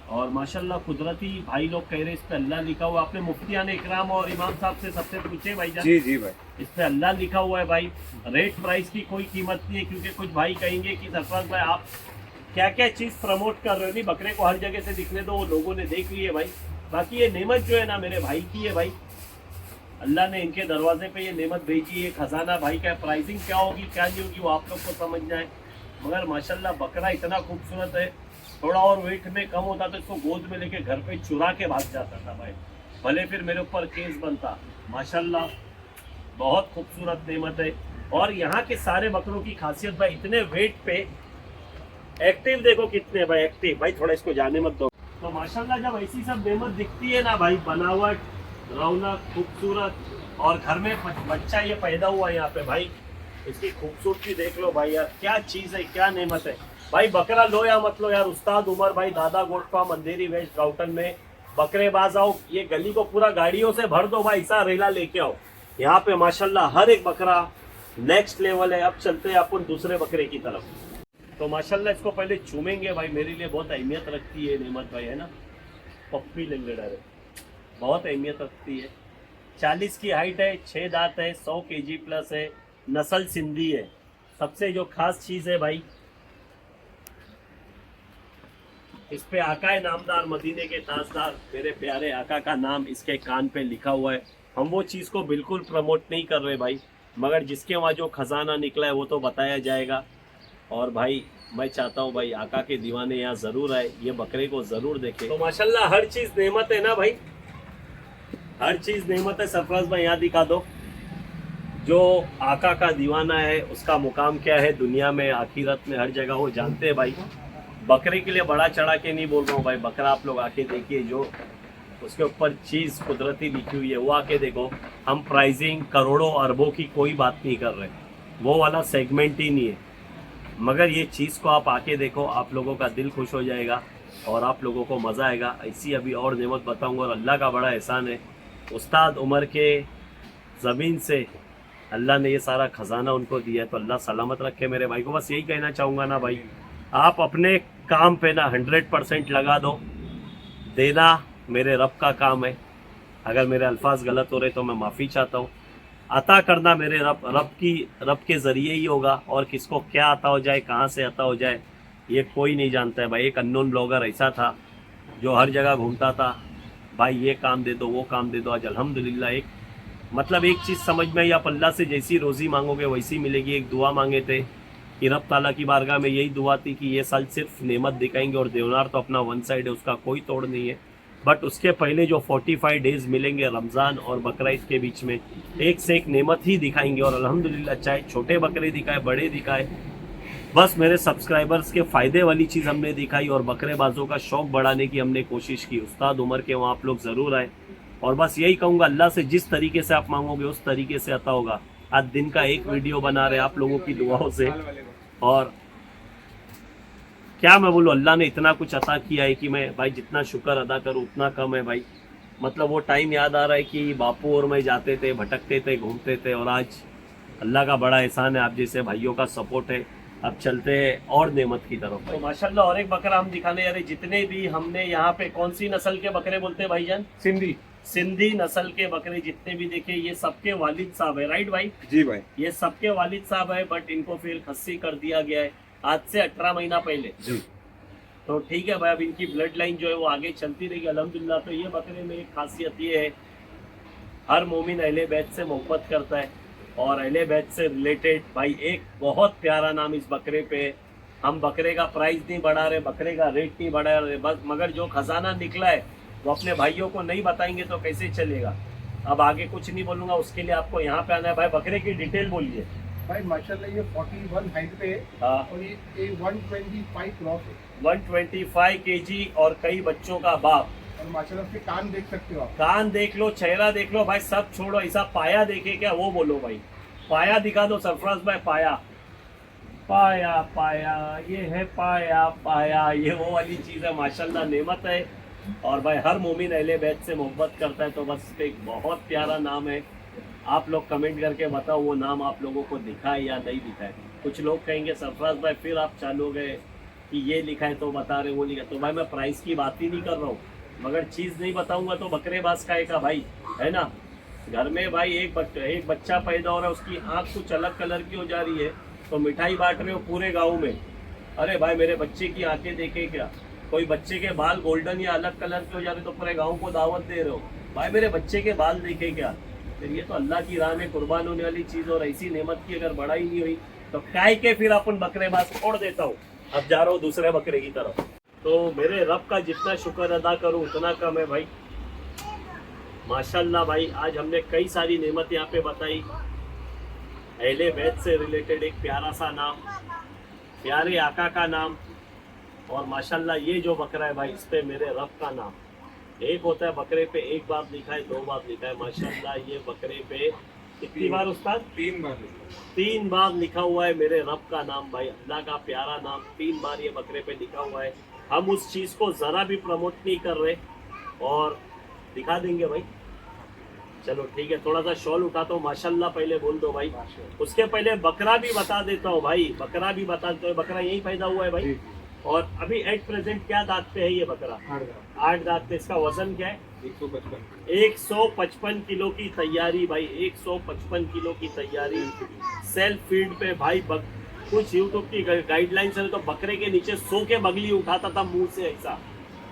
और माशाल्लाह कुदरती भाई लोग कह रहे इस पे अल्लाह लिखा हुआ। आपने मुफ्तियान इकराम और इमाम साहब से सबसे पूछे भाई जान? जी भाई, इस पे अल्लाह लिखा हुआ है भाई। रेट प्राइस की कोई कीमत नहीं है, क्योंकि कुछ भाई कहेंगे कि सरफराज भाई आप क्या क्या चीज़ प्रमोट कर रहे हो। नहीं, बकरे को हर जगह से दिखने दो, वो लोगों ने देख ली है भाई। बाकी ये नेमत जो है ना मेरे भाई की है भाई, अल्लाह ने इनके दरवाजे पे ये नेमत भेजी है। खजाना भाई का प्राइसिंग क्या होगी क्या नहीं होगी वो आप लोग को समझना है, मगर माशाल्लाह बकरा इतना खूबसूरत है। थोड़ा और वेट में कम होता तो इसको गोद में लेके घर पे चुरा के भाग जाता था भाई, भले फिर मेरे ऊपर केस बनता। माशाल्लाह बहुत खूबसूरत नेमत है। और यहाँ के सारे बकरों की खासियत भाई, इतने वेट पे एक्टिव देखो कितने भाई, एक्टिव भाई, थोड़ा इसको जाने मत दो। तो माशाल्लाह जब ऐसी सब नेमत दिखती है ना भाई, बनावट, रौनक, खूबसूरत, और घर में बच्चा ये पैदा हुआ है यहाँ पे भाई, इसकी खूबसूरती देख लो भाई यार, क्या चीज़ है, क्या नेमत है भाई। बकरा लो या मत लो यार, उस्ताद उमर भाई, दादा गोट फार्म, अंधेरी वेस्ट गाउटन में बकरेबाज आओ, ये गली को पूरा गाड़ियों से भर दो भाई, ऐसा रेला लेके आओ। यहाँ पे माशाल्लाह हर एक बकरा नेक्स्ट लेवल है। अब चलते हैं अपन दूसरे बकरे की तरफ। तो माशाल्लाह इसको पहले चूमेंगे भाई, मेरे लिए बहुत अहमियत रखती है नेमत भाई, है ना। पप्पी लेंगे डायरेक्ट, बहुत अहमियत रखती है। 40 की हाइट है, 6 दांत है, 100 kg प्लस है, नस्ल सिंधी है। सबसे जो खास चीज़ है भाई, इस पे आका है नामदार, मदीने के ताजदार, मेरे प्यारे आका का नाम इसके कान पे लिखा हुआ है। हम वो चीज़ को बिल्कुल प्रमोट नहीं कर रहे भाई, मगर जिसके वहाँ जो खजाना निकला है वो तो बताया जाएगा। और भाई मैं चाहता हूँ भाई आका के दीवाने यहाँ ज़रूर आए, ये बकरे को ज़रूर देखें। तो माशाल्लाह हर चीज़ नेमत है ना भाई, हर चीज़ नेमत है। सरफराज भाई यहाँ दिखा दो, जो आका का दीवाना है उसका मुकाम क्या है दुनिया में, आखिरत में, हर जगह वो जानते हैं भाई। बकरे के लिए बड़ा चढ़ा के नहीं बोल रहा हूँ भाई, बकरा आप लोग आके देखिए, जो उसके ऊपर चीज़ कुदरती लिखी हुई है वो आके देखो। हम प्राइसिंग करोड़ों अरबों की कोई बात नहीं कर रहे, वो वाला सेगमेंट ही नहीं है, मगर ये चीज़ को आप आके देखो, आप लोगों का दिल खुश हो जाएगा। और आप लोगों को मज़ा आएगा। ऐसी अभी और नेमत बताऊंगा और अल्लाह का बड़ा एहसान है, उस्ताद उमर के ज़मीन से अल्लाह ने ये सारा ख़जाना उनको दिया है, तो अल्लाह सलामत रखे मेरे भाई को। बस यही कहना चाहूँगा ना भाई, आप अपने काम पे ना 100% लगा दो। देना मेरे रब का काम है, अगर मेरे अल्फाज गलत हो रहे तो मैं माफ़ी चाहता हूँ। अता करना मेरे रब के ज़रिए ही होगा, और किसको क्या अता हो जाए, कहाँ से अता हो जाए, ये कोई नहीं जानता है भाई। एक अननोन ब्लॉगर ऐसा था जो हर जगह घूमता था, भाई ये काम दे दो, वो काम दे दो। आज अल्हम्दुलिल्लाह एक चीज़ समझ में आई, आप अल्लाह से जैसी रोज़ी मांगोगे वैसी मिलेगी। एक दुआ मांगे थे कि रब ताला की बारगाह में यही दुआ थी कि ये साल सिर्फ नेमत दिखाएंगे, और देवनार तो अपना वन साइड है, उसका कोई तोड़ नहीं है। बट उसके पहले जो 45 डेज़ मिलेंगे रमज़ान और बकरीद के बीच में, एक से एक नेमत ही दिखाएंगे। और अल्हम्दुलिल्लाह चाहे छोटे बकरे दिखाए, बड़े दिखाए, बस मेरे सब्सक्राइबर्स के फ़ायदे वाली चीज़ हमने दिखाई, और बकरेबाजों का शौक़ बढ़ाने की हमने कोशिश की। उस्ताद उमर के वहाँ आप लोग ज़रूर आए, और बस यही कहूँगा, अल्लाह से जिस तरीके से आप मांगोगे उस तरीके से अता होगा। आज दिन का एक वीडियो बना रहे आप लोगों की दुआओं से, और क्या मैं बोलूँ, अल्लाह ने इतना कुछ अता किया है कि मैं भाई जितना शुक्र अदा करूँ उतना कम है भाई। मतलब वो टाइम याद आ रहा है कि बापू और मैं जाते थे, भटकते थे, घूमते थे, और आज अल्लाह का बड़ा एहसान है, आप जैसे भाइयों का सपोर्ट है। अब चलते हैं और नेमत की तरफ। तो माशाल्लाह और एक बकरा हम दिखाने जा रहे, जितने भी हमने यहाँ पे, कौन सी नस्ल के बकरे बोलते हैं भाईजान? सिंधी नस्ल के बकरे जितने भी देखे, ये सबके वालिद साहब है, राइट भाई? जी भाई, ये सबके वालिद साहब है, बट इनको फिर खस्सी कर दिया गया है आज से 18 महीना पहले जी। तो ठीक है भाई, अब इनकी ब्लड लाइन जो है वो आगे चलती रहेगी अल्हम्दुलिल्लाह। तो ये बकरे में एक खासियत ये है, हर मोमिन अहले बैत से मोहब्बत करता है, और अहले बैत से रिलेटेड भाई एक बहुत प्यारा नाम इस बकरे पे। हम बकरे का प्राइस नहीं बढ़ा रहे, बकरे का रेट नहीं बढ़ा रहे, बस मगर जो खजाना निकला है वो अपने भाइयों को नहीं बताएंगे तो कैसे चलेगा। अब आगे कुछ नहीं बोलूँगा, उसके लिए आपको यहाँ पे आना है। भाई बकरे की डिटेल बोलिए। भाई माशाल्लाह ये 41 हाइट पे है, हाँ, और ये 125 क्रॉस है, 125 kg और कई बच्चों का बाप। और माशाल्लाह उसके कान देख सकते हो आप। कान देख लो, चेहरा देख लो भाई, सब छोड़ो, ऐसा पाया देखे क्या, वो बोलो भाई। पाया दिखा दो सरफराज भाई, पाया पाया पाया, ये है पाया पाया, ये वो वाली चीज़ है। माशाल्लाह नेमत है, और भाई हर मोमिन अहले बैत से मोहब्बत करता है, तो बस एक बहुत प्यारा नाम है। आप लोग कमेंट करके बताओ वो नाम आप लोगों को दिखा है या नहीं दिखा है। कुछ लोग कहेंगे सरफराज भाई फिर आप चालू गए कि ये लिखा है तो बता रहे, वो लिखा, तो भाई मैं प्राइस की बात ही नहीं कर रहा हूँ, मगर चीज़ नहीं बताऊंगा तो बकरेबाज का भाई, है ना। घर में भाई एक बच्चा पैदा हो रहा है, उसकी आँख कुछ अलग कलर की हो जा रही है, तो मिठाई बांट रहे हो पूरे गाँव में। अरे भाई मेरे बच्चे की आंखें देखे क्या, कोई बच्चे के बाल गोल्डन या अलग कलर के हो जा रहे तो पूरे गाँव को दावत दे रहे हो, भाई मेरे बच्चे के बाल देखे क्या। फिर ये तो अल्लाह की राह में कुर्बान होने वाली चीज़, और ऐसी नेमत की अगर बढ़ाई नहीं हुई तो काय के फिर अपन बकरेबाज छोड़ देता हूँ। अब जा रहा हूँ दूसरे बकरे की तरफ। तो मेरे रब का जितना शुक्र अदा करूँ उतना कम है भाई। माशाल्लाह भाई आज हमने कई सारी नेमत यहाँ पे बताई, अहले बैत से रिलेटेड एक प्यारा सा नाम, प्यारे आका का नाम, और माशाल्लाह ये जो बकरा है भाई इस पे मेरे रब का नाम। एक होता है बकरे पे एक बात लिखा है, 2 बात लिखा है, माशाल्लाह ये बकरे पे कितनी बार उस्ताद? 3 बार। 3 बार लिखा हुआ है मेरे रब का नाम भाई, अल्लाह का प्यारा नाम 3 बार ये बकरे पे लिखा हुआ है। हम उस चीज़ को ज़रा भी प्रमोट नहीं कर रहे, और दिखा देंगे भाई। चलो ठीक है, थोड़ा सा शॉल उठाता हूँ, माशाल्लाह पहले बोल दो भाई। उसके पहले बकरा भी बता देता हूँ भाई, बकरा भी बता देता हूँ। बकरा यही पैदा हुआ है भाई, और अभी एट प्रेजेंट क्या दांत पे है ये बकरा? 8 दांत पे। इसका वजन क्या है? 155 किलो की तैयारी भाई, 155 किलो की तैयारी। सेल्फ फीड पे भाई कुछ यूट्यूब की गाइडलाइंस है तो बकरे के नीचे सो के बगली उठाता था मुंह से ऐसा,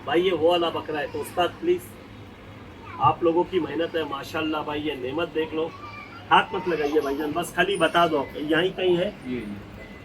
भाई ये वो वाला बकरा है। तो उस्ताद प्लीज आप लोगों की मेहनत है माशाल्लाह भाई, ये नेमत देख लो, हाथ मत लगाइए भाईजान, बस खाली बता दो यहीं कहीं है।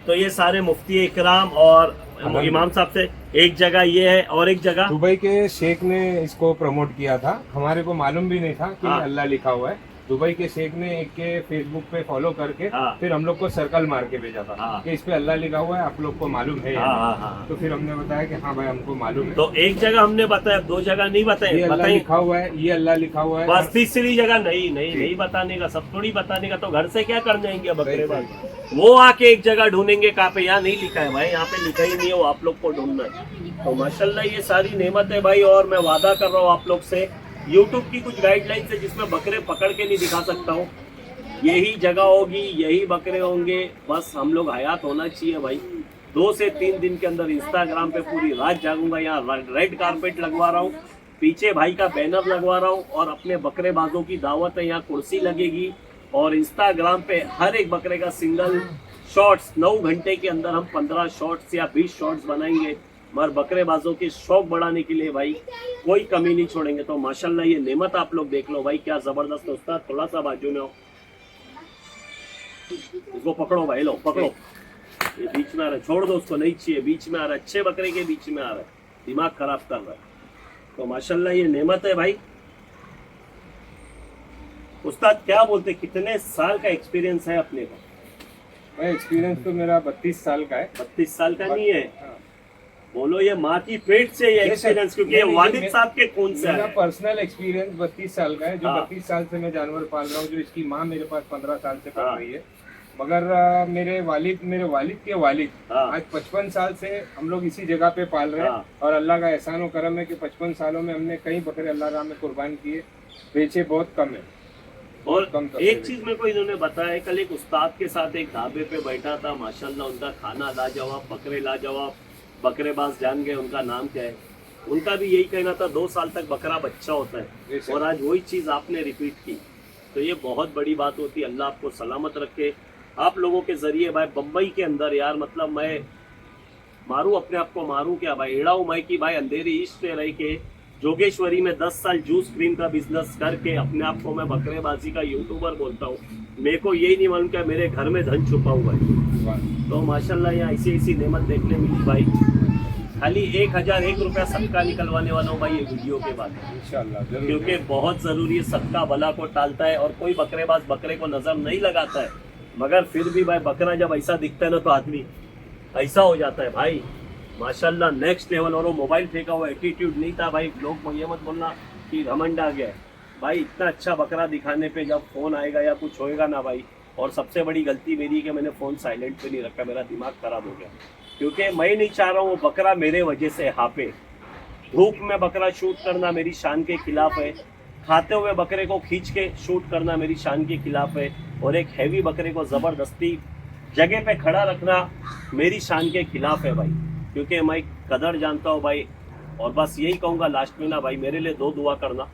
तो ये सारे मुफ्ती इकराम और इमाम साहब से एक जगह ये है, और एक जगह दुबई के शेख ने इसको प्रमोट किया था, हमारे को मालूम भी नहीं था कि हाँ। अल्लाह लिखा हुआ है, दुबई के शेख ने एक के फेसबुक पे फॉलो करके हाँ। फिर हम लोग को सर्कल मार के भेजा था हाँ। कि इस पे अल्लाह लिखा हुआ है, आप लोग को मालूम है या हाँ, नहीं? हाँ, हाँ। तो फिर हमने बताया कि हाँ भाई हमको मालूम है, तो एक जगह हमने बताया, 2 जगह नहीं ये बताए, अल्लाह बताइए। लिखा हुआ है, ये अल्लाह लिखा हुआ है। बस तीसरी जगह नहीं बताने का, सब थोड़ी बताने का। तो घर से क्या कर जाएंगे बकरेबाज? वो आके एक जगह ढूंढेंगे, कहाँ पे? यहाँ नहीं लिखा है भाई, यहाँ पे लिखा ही नहीं है, वो आप लोग को ढूंढना है। तो माशाल्लाह ये सारी नेमत है भाई। और मैं वादा कर रहा हूँ आप लोग से, यूट्यूब की कुछ गाइडलाइंस है जिसमें बकरे पकड़ के नहीं दिखा सकता हूँ। यही जगह होगी, यही बकरे होंगे, बस हम लोग हयात होना चाहिए भाई। 2 से 3 दिन के अंदर इंस्टाग्राम पे पूरी रात जागूंगा। यहाँ रेड कारपेट लगवा रहा हूँ, पीछे भाई का बैनर लगवा रहा हूँ, और अपने बकरेबाजों की दावत है। यहाँ कुर्सी लगेगी, और इंस्टाग्राम पे हर एक बकरे का सिंगल शॉर्ट्स 9 घंटे के अंदर हम 15 शॉर्ट्स या 20 शॉर्ट्स बनाएंगे। मगर बकरेबाजों के शौक बढ़ाने के लिए भाई कोई कमी नहीं छोड़ेंगे। तो माशाल्लाह ये नेमत आप लोग देख लो भाई, क्या जबरदस्त। उस्ताद थोड़ा सा बाजू में हो, इसको पकड़ो भाई, लो पकड़ो। ये बीच में आ रहा है, छोड़ दो उसको, नहीं चाहिए, बीच में आ रहा है, अच्छे बकरे के बीच में आ रहा है, दिमाग खराब कर रहा है। तो माशाल्लाह ये नेमत है भाई। उस्ताद क्या बोलते, कितने साल का एक्सपीरियंस है अपने को? भाई एक्सपीरियंस तो मेरा 32 साल का है। 32 साल का नहीं है, हाँ। बोलो ये माँ की पेट से ये एक्सपीरियंस, क्योंकि ये नहीं, वालिद मैं- साहब के खून से मेरा है। पर्सनल एक्सपीरियंस 32 साल का है। जो हाँ। 32 साल से मैं जानवर पाल रहा हूँ, जो इसकी माँ मेरे पास 15 साल से हाँ। पाल रही है। मगर मेरे वालिद के वालिद हाँ। आज 55 साल से हम लोग इसी जगह पे पाल रहे हैं। हाँ। और अल्लाह का एहसान और करम है कि 55 सालों में हमने कई बकरे अल्लाह राह में कुर्बान किए, बेचे बहुत कम है। और कम तो एक है। चीज मेरे को इन्होंने बताया, कल एक उस्ताद के साथ एक ढाबे पे बैठा था, माशाल्लाह उनका खाना लाजवाब, बकरे लाजवाब, बकरेबाज जान गए उनका नाम क्या है। उनका भी यही कहना था 2 साल तक बकरा बच्चा होता है, जैसे- और आज वही चीज आपने रिपीट की। तो ये बहुत बड़ी बात होती है। अल्लाह आपको सलामत रखे। आप लोगों के जरिए भाई बम्बई के अंदर यार, मतलब मैं मारूं अपने आप को, मारूं क्या भाई, एड़ाऊ मैं की भाई, अंधेरी ईस्ट से रह के जोगेश्वरी में 10 साल जूस क्रीम का बिजनेस करके अपने आप को मैं बकरेबाजी का यूट्यूबर बोलता हूँ। मेरे को यही नहीं मालूम क्या मेरे घर में धन छुपा हुआ है। तो माशाल्लाह यहाँ ऐसी नेमत देखने मिली भाई। खाली 1001 रुपया सदका निकलवाने वाला हूँ भाई ये वीडियो के बाद, इंशाल्लाह जरूर। क्योंकि बहुत जरूरी है। सदका बला को टालता है, और कोई बकरेबाज बकरे को नजर नहीं लगाता है, मगर फिर भी भाई बकरा जब ऐसा दिखता है ना तो आदमी ऐसा हो जाता है भाई। माशाल्लाह नेक्स्ट लेवल। और वो मोबाइल फेंका हुआ एटीट्यूड नहीं था भाई। लोग ये मत बोलना कि घमंड आ गया है भाई, इतना अच्छा बकरा दिखाने पे जब फोन आएगा या कुछ होएगा ना भाई। और सबसे बड़ी गलती मेरी कि मैंने फोन साइलेंट पे नहीं रखा, मेरा दिमाग खराब हो गया, क्योंकि मैं नहीं चाह रहा हूँ वो बकरा मेरे वजह से हापे। धूप में बकरा शूट करना मेरी शान के खिलाफ है, खाते हुए बकरे को खींच के शूट करना मेरी शान के खिलाफ है, और एक हैवी बकरे को ज़बरदस्ती जगह पे खड़ा रखना मेरी शान के खिलाफ है भाई। क्योंकि मैं कदर जानता हूँ भाई। और बस यही कहूँगा लास्ट में ना भाई, मेरे लिए 2 दुआ करना,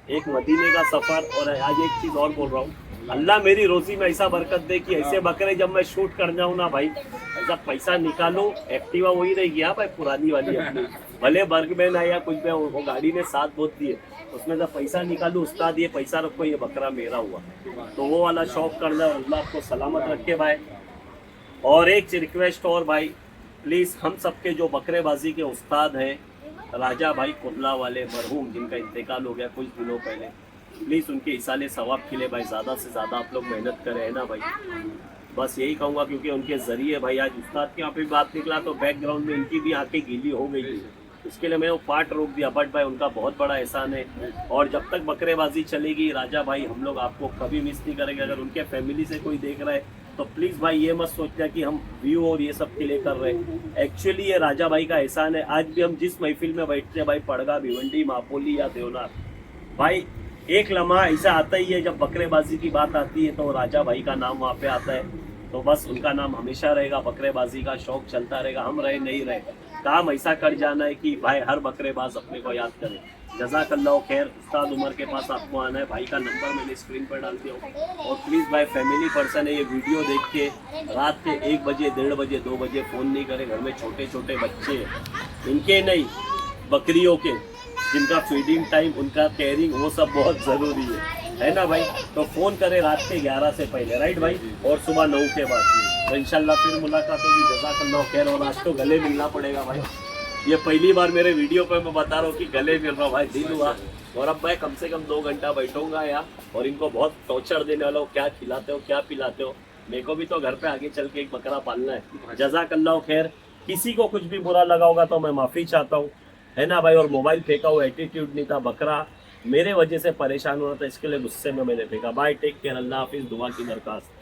एक मदीने का सफ़र, और आज एक चीज़ और बोल रहा हूँ, अल्लाह मेरी रोज़ी में ऐसा बरकत दे कि ऐसे बकरे जब मैं शूट कर जाऊँ ना भाई, ऐसा पैसा निकालो। एक्टिवा वही रहेगी हाँ भाई, पुरानी वाली अपनी, भले बर्गमैन है या कुछ भी, वो गाड़ी ने साथ बहुत दिए, उसमें जब पैसा निकालू, उस्ताद ये पैसा रखो, ये बकरा मेरा हुआ। तो वो वाला शौक करना। अल्लाह आपको सलामत रखे भाई। और एक रिक्वेस्ट और भाई, प्लीज़ हम सबके जो बकरेबाजी के उस्ताद हैं, राजा भाई कुर्ला वाले मरहूम, जिनका इंतकाल हो गया कुछ दिनों पहले, प्लीज़ उनके इसाले सवाब के लिए भाई ज़्यादा से ज़्यादा आप लोग मेहनत करें, है ना भाई। बस यही कहूँगा, क्योंकि उनके ज़रिए भाई आज उस्ताद के यहाँ पे बात निकला तो बैकग्राउंड में इनकी भी आंखें गीली हो गई थी, इसके लिए मैंने वो पार्ट रोक दिया। बट भाई उनका बहुत बड़ा एहसान है, और जब तक बकरेबाजी चलेगी राजा भाई हम लोग आपको कभी मिस नहीं करेंगे। अगर उनके फैमिली से कोई देख रहा है तो प्लीज़ भाई ये मत सोचना कि हम व्यू और ये सब के लिए कर रहे हैं। एक्चुअली ये राजा भाई का एहसान है। आज भी हम जिस महफिल में बैठते हैं भाई, पड़गा, भिवंडी, मापोली या देवनार, भाई एक लम्हा ऐसा आता ही है जब बकरेबाजी की बात आती है तो राजा भाई का नाम वहाँ पे आता है। तो बस उनका नाम हमेशा रहेगा, बकरेबाजी का शौक चलता रहेगा, हम रहे नहीं रहे, काम ऐसा कर जाना है कि भाई हर बकरेबाज अपने को याद करे। जज़ाकल्लाह खैर। उस्ताद उमर के पास आपको आना है, भाई का नंबर मैंने स्क्रीन पर डाल दिया हूँ। और प्लीज़ भाई फैमिली पर्सन है, ये वीडियो देख के रात के 1 बजे, 1:30 बजे, 2 बजे फ़ोन नहीं करें। घर में छोटे छोटे बच्चे हैं, इनके नहीं, बकरियों के, जिनका फीडिंग टाइम, उनका केयरिंग, वो सब बहुत ज़रूरी है ना भाई। तो फ़ोन करें रात के 11 से पहले, राइट भाई, और सुबह 9 के बाद। तो इंशाल्लाह फिर मुलाकात होगी। जज़ाकल्लाह खैर। और आज तो गले मिलना पड़ेगा भाई, ये पहली बार मेरे वीडियो पे मैं बता रहा हूँ कि गले मिल रहा भाई, दिल हुआ। और अब मैं कम से कम 2 घंटा बैठूंगा यहाँ और इनको बहुत टॉर्चर देने वाला हूँ, क्या खिलाते हो क्या पिलाते हो। मेरे को भी तो घर पे आगे चल के एक बकरा पालना है। जज़ाकल्लाह खैर, किसी को कुछ भी बुरा लगा होगा तो मैं माफ़ी चाहता हूँ, है ना भाई। और मोबाइल फेंका हुआ एटीट्यूड नहीं था, बकरा मेरे वजह से परेशान हो रहा था, इसके लिए गुस्से में मैंने फेंका। बाय, टेक केयर, अल्लाह हाफिज़, दुआ की दरखास्त।